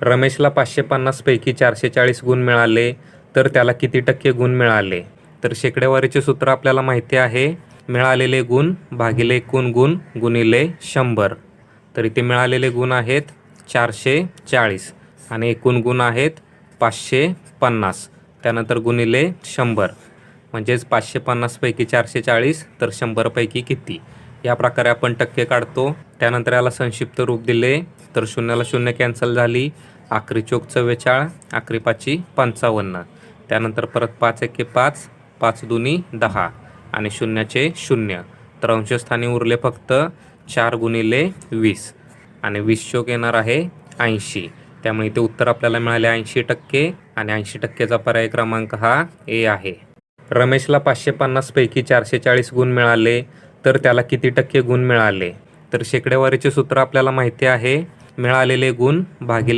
रमेशला 550 पैकी 440 गुण मिळाले तर त्याला किती टक्के गुण मिळाले? तर शेकडेवारीचे सूत्र आपल्याला माहिती आहे, मिळालेले गुण भागिले एकूण गुण गुणिले 100. तर इथे मिळालेले गुण आहेत 440 आणि एकूण गुण आहेत 550. त्यानंतर गुणिले 100 म्हणजेच 550 पैकी 440 तर 100 पैकी किती, या प्रकारे आपण टक्के काढतो. त्यानंतर याला संक्षिप्त रूप दिले तर शून्याला शून्य कॅन्सल झाली, अकरी चोक 44, अकरी पाची 55. त्यानंतर परत 5 एके 5, 5 दुनी 10 आणि शून्याचे 0. तर अंशस्थानी उरले फक्त 4 गुणिले 20 आणि 20 चोक येणार आहे 80. त्यामुळे इथे उत्तर आपल्याला मिळाले 80% आणि 80%चा पर्याय क्रमांक हा ए आहे. रमेशला 550 पैकी 440 गुण मिळाले तर त्याला किती टक्के गुण मिळाले? तर शेकडेवारीचे सूत्र आपल्याला माहिती आहे, मिळालेले गुण भागिले